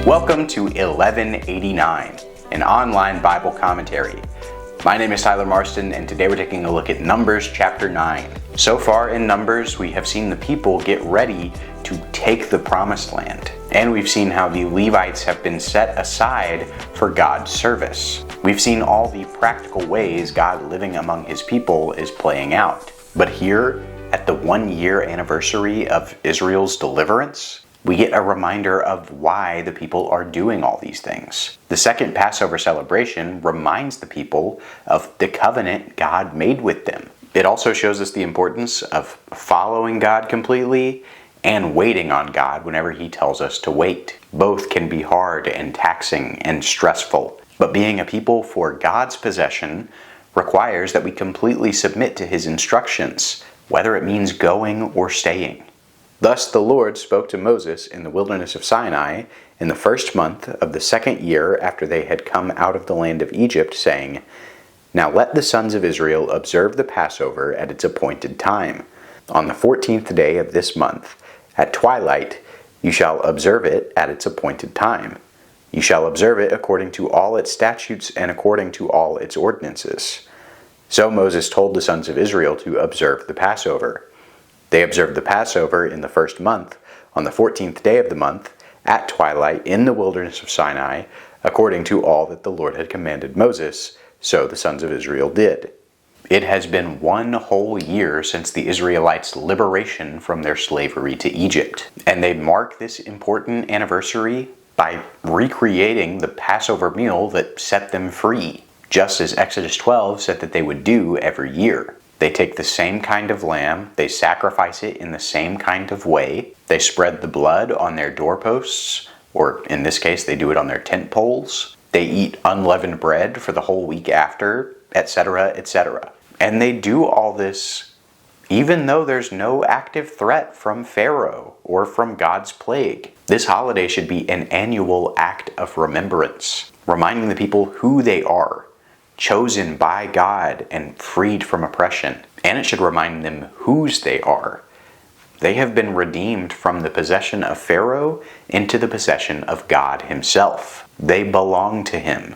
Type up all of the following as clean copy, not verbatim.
Welcome to 1189, an online Bible commentary. My name is Tyler Marston, and today we're taking a look at Numbers chapter 9. So far in Numbers, we have seen the people get ready to take the promised land, and we've seen how the Levites have been set aside for God's service. We've seen all the practical ways God living among his people is playing out. But here, at the 1-year anniversary of Israel's deliverance, we get a reminder of why the people are doing all these things. The second Passover celebration reminds the people of the covenant God made with them. It also shows us the importance of following God completely and waiting on God whenever he tells us to wait. Both can be hard and taxing and stressful, but being a people for God's possession requires that we completely submit to his instructions, whether it means going or staying. Thus the Lord spoke to Moses in the wilderness of Sinai in the first month of the 2nd year after they had come out of the land of Egypt, saying, "Now let the sons of Israel observe the Passover at its appointed time. On the 14th day of this month, at twilight, you shall observe it at its appointed time. You shall observe it according to all its statutes and according to all its ordinances." So Moses told the sons of Israel to observe the Passover. They observed the Passover in the first month, on the 14th day of the month, at twilight in the wilderness of Sinai, according to all that the Lord had commanded Moses, so the sons of Israel did. It has been 1 whole year since the Israelites' liberation from their slavery to Egypt, and they mark this important anniversary by recreating the Passover meal that set them free, just as Exodus 12 said that they would do every year. They take the same kind of lamb, they sacrifice it in the same kind of way, they spread the blood on their doorposts, or in this case they do it on their tent poles, they eat unleavened bread for the whole week after, etc., etc. And they do all this even though there's no active threat from Pharaoh or from God's plague. This holiday should be an annual act of remembrance, reminding the people who they are, chosen by God and freed from oppression. And it should remind them whose they are. They have been redeemed from the possession of Pharaoh into the possession of God himself. They belong to him,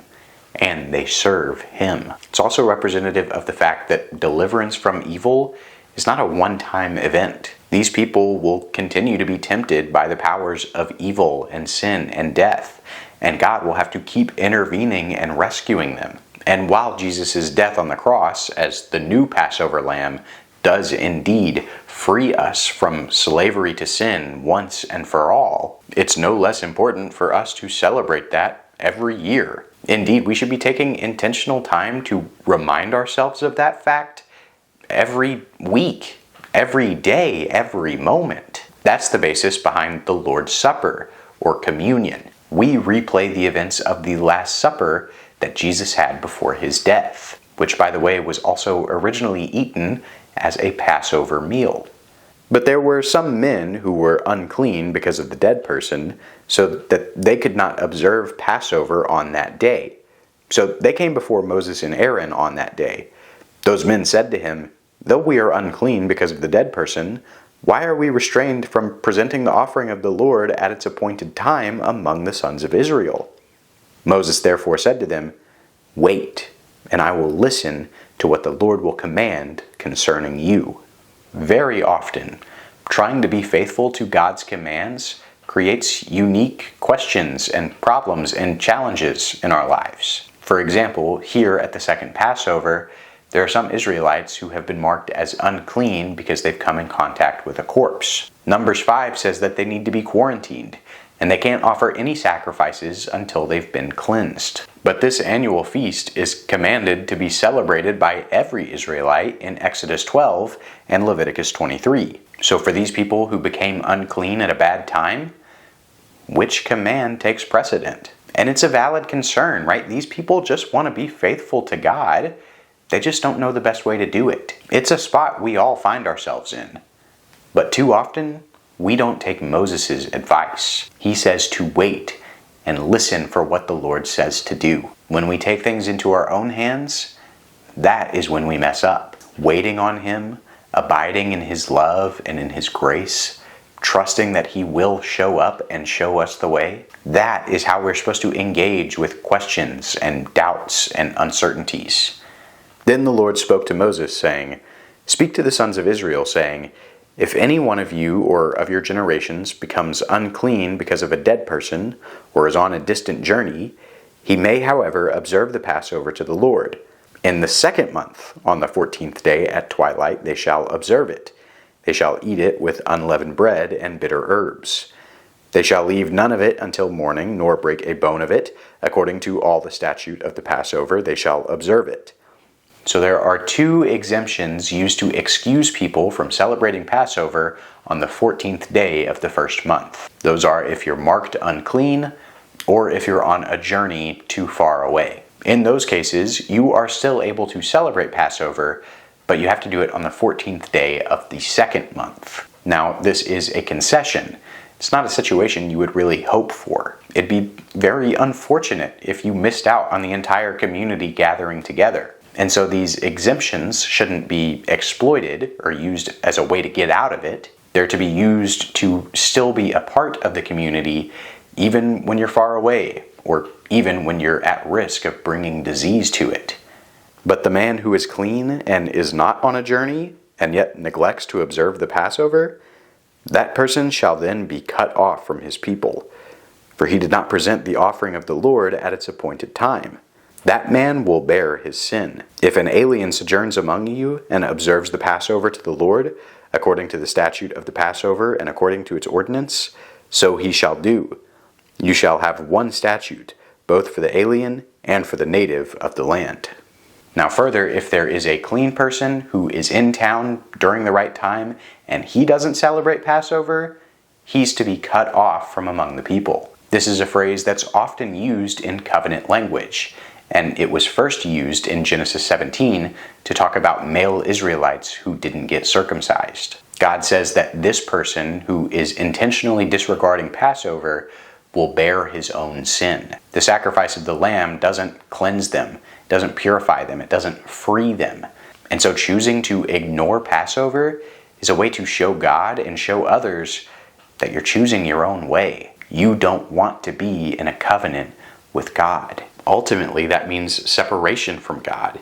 and they serve him. It's also representative of the fact that deliverance from evil is not a one-time event. These people will continue to be tempted by the powers of evil and sin and death, and God will have to keep intervening and rescuing them. And while Jesus' death on the cross as the new Passover lamb does indeed free us from slavery to sin once and for all, it's no less important for us to celebrate that every year. Indeed, we should be taking intentional time to remind ourselves of that fact every week, every day, every moment. That's the basis behind the Lord's Supper, or communion. We replay the events of the Last Supper that Jesus had before his death, which, by the way, was also originally eaten as a Passover meal. But there were some men who were unclean because of the dead person, so that they could not observe Passover on that day. So they came before Moses and Aaron on that day. Those men said to him, "Though we are unclean because of the dead person, why are we restrained from presenting the offering of the Lord at its appointed time among the sons of Israel?" Moses therefore said to them, "Wait, and I will listen to what the Lord will command concerning you." Very often, trying to be faithful to God's commands creates unique questions and problems and challenges in our lives. For example, here at the second Passover, there are some Israelites who have been marked as unclean because they've come in contact with a corpse. Numbers 5 says that they need to be quarantined, and they can't offer any sacrifices until they've been cleansed. But this annual feast is commanded to be celebrated by every Israelite in Exodus 12 and Leviticus 23. So for these people who became unclean at a bad time, which command takes precedent? And it's a valid concern, right? These people just want to be faithful to God. They just don't know the best way to do it. It's a spot we all find ourselves in. But too often, we don't take Moses' advice. He says to wait and listen for what the Lord says to do. When we take things into our own hands, that is when we mess up. Waiting on him, abiding in his love and in his grace, trusting that He will show up and show us the way. That is how we're supposed to engage with questions and doubts and uncertainties. Then the Lord spoke to Moses, saying, "Speak to the sons of Israel, saying, if any one of you or of your generations becomes unclean because of a dead person, or is on a distant journey, he may, however, observe the Passover to the Lord. In the 2nd month, on the 14th day at twilight, they shall observe it. They shall eat it with unleavened bread and bitter herbs. They shall leave none of it until morning, nor break a bone of it. According to all the statute of the Passover, they shall observe it." So there are 2 exemptions used to excuse people from celebrating Passover on the 14th day of the 1st month. Those are if you're marked unclean or if you're on a journey too far away. In those cases, you are still able to celebrate Passover, but you have to do it on the 14th day of the 2nd month. Now, this is a concession. It's not a situation you would really hope for. It'd be very unfortunate if you missed out on the entire community gathering together. And so these exemptions shouldn't be exploited or used as a way to get out of it. They're to be used to still be a part of the community even when you're far away, or even when you're at risk of bringing disease to it. But the man who is clean and is not on a journey, and yet neglects to observe the Passover, that person shall then be cut off from his people, for he did not present the offering of the Lord at its appointed time. That man will bear his sin. If an alien sojourns among you and observes the Passover to the Lord, according to the statute of the Passover and according to its ordinance, so he shall do. You shall have one statute, both for the alien and for the native of the land. Now further, if there is a clean person who is in town during the right time and he doesn't celebrate Passover, he's to be cut off from among the people. This is a phrase that's often used in covenant language, and it was first used in Genesis 17 to talk about male Israelites who didn't get circumcised. God says that this person who is intentionally disregarding Passover will bear his own sin. The sacrifice of the lamb doesn't cleanse them, doesn't purify them, it doesn't free them. And so choosing to ignore Passover is a way to show God and show others that you're choosing your own way. You don't want to be in a covenant with God. Ultimately, that means separation from God.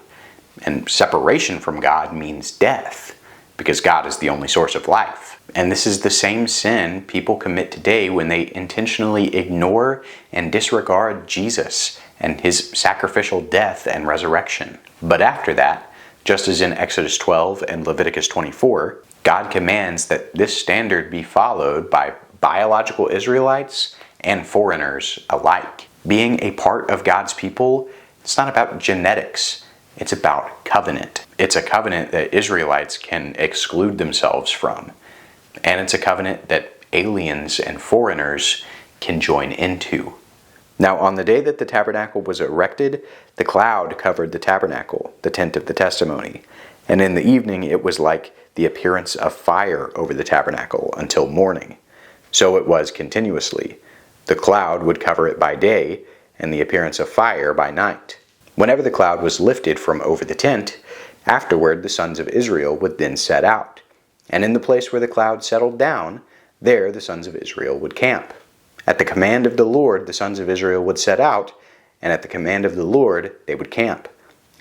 And separation from God means death, because God is the only source of life. And this is the same sin people commit today when they intentionally ignore and disregard Jesus and his sacrificial death and resurrection. But after that, just as in Exodus 12 and Leviticus 24, God commands that this standard be followed by biological Israelites and foreigners alike. Being a part of God's people, it's not about genetics, it's about covenant. It's a covenant that Israelites can exclude themselves from. And it's a covenant that aliens and foreigners can join into. Now, on the day that the tabernacle was erected, the cloud covered the tabernacle, the tent of the testimony. And in the evening it was like the appearance of fire over the tabernacle until morning. So it was continuously. The cloud would cover it by day, and the appearance of fire by night. Whenever the cloud was lifted from over the tent, afterward the sons of Israel would then set out. And in the place where the cloud settled down, there the sons of Israel would camp. At the command of the Lord, the sons of Israel would set out, and at the command of the Lord they would camp.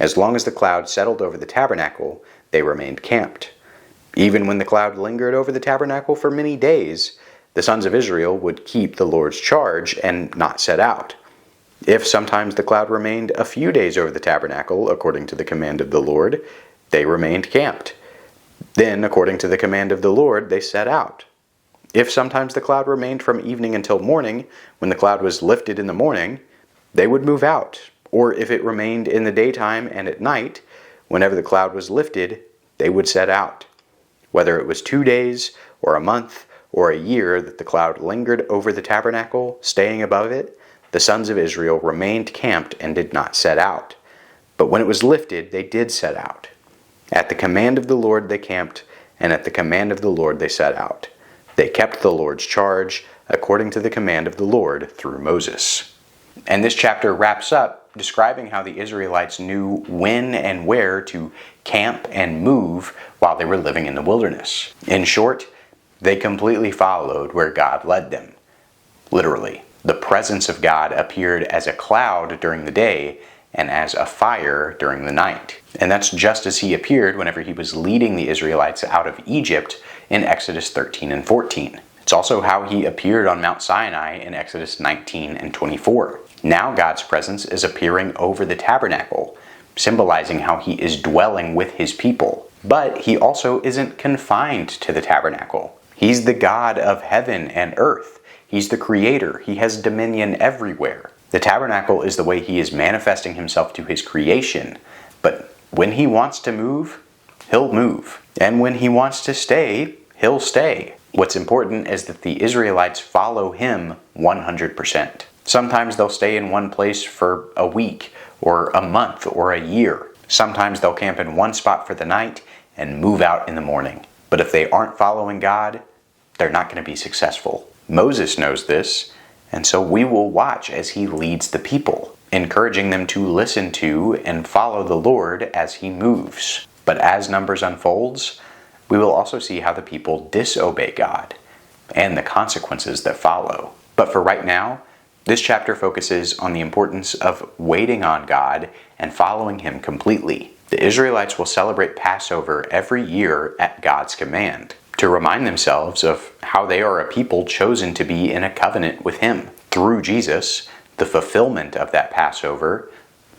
As long as the cloud settled over the tabernacle, they remained camped. Even when the cloud lingered over the tabernacle for many days, the sons of Israel would keep the Lord's charge and not set out. If sometimes the cloud remained a few days over the tabernacle, according to the command of the Lord, they remained camped. Then, according to the command of the Lord, they set out. If sometimes the cloud remained from evening until morning, when the cloud was lifted in the morning, they would move out. Or if it remained in the daytime and at night, whenever the cloud was lifted, they would set out. Whether it was 2 days, or a month, or a year that the cloud lingered over the tabernacle, staying above it, the sons of Israel remained camped and did not set out. But when it was lifted, they did set out. At the command of the Lord they camped, and at the command of the Lord they set out. They kept the Lord's charge, according to the command of the Lord through Moses. And this chapter wraps up describing how the Israelites knew when and where to camp and move while they were living in the wilderness. In short, They completely followed where God led them. Literally, the presence of God appeared as a cloud during the day and as a fire during the night. And that's just as he appeared whenever he was leading the Israelites out of Egypt in Exodus 13 and 14. It's also how he appeared on Mount Sinai in Exodus 19 and 24. Now God's presence is appearing over the tabernacle, symbolizing how he is dwelling with his people. But he also isn't confined to the tabernacle. He's the God of heaven and earth. He's the creator. He has dominion everywhere. The tabernacle is the way he is manifesting himself to his creation. But when he wants to move, he'll move. And when he wants to stay, he'll stay. What's important is that the Israelites follow him 100%. Sometimes they'll stay in one place for a week, or a month, or a year. Sometimes they'll camp in one spot for the night and move out in the morning. But if they aren't following God, they're not going to be successful. Moses knows this, and so we will watch as he leads the people, encouraging them to listen to and follow the Lord as he moves. But as Numbers unfolds, we will also see how the people disobey God and the consequences that follow. But for right now, this chapter focuses on the importance of waiting on God and following him completely. The Israelites will celebrate Passover every year at God's command, to remind themselves of how they are a people chosen to be in a covenant with him. Through Jesus, the fulfillment of that Passover,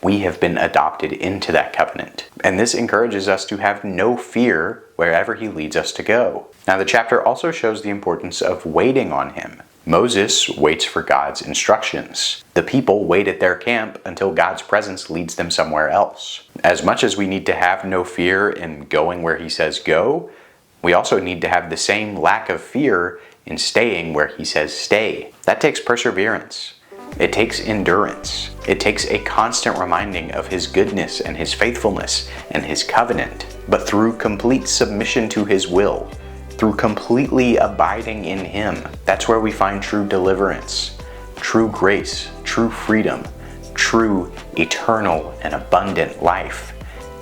we have been adopted into that covenant. And this encourages us to have no fear wherever he leads us to go. Now, the chapter also shows the importance of waiting on him. Moses waits for God's instructions. The people wait at their camp until God's presence leads them somewhere else. As much as we need to have no fear in going where he says go, we also need to have the same lack of fear in staying where he says stay. That takes perseverance. It takes endurance. It takes a constant reminding of his goodness and his faithfulness and his covenant. But through complete submission to his will, through completely abiding in him, that's where we find true deliverance, true grace, true freedom, true eternal and abundant life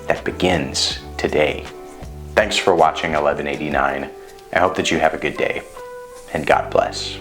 that begins today. Thanks for watching 1189. I hope that you have a good day, and God bless.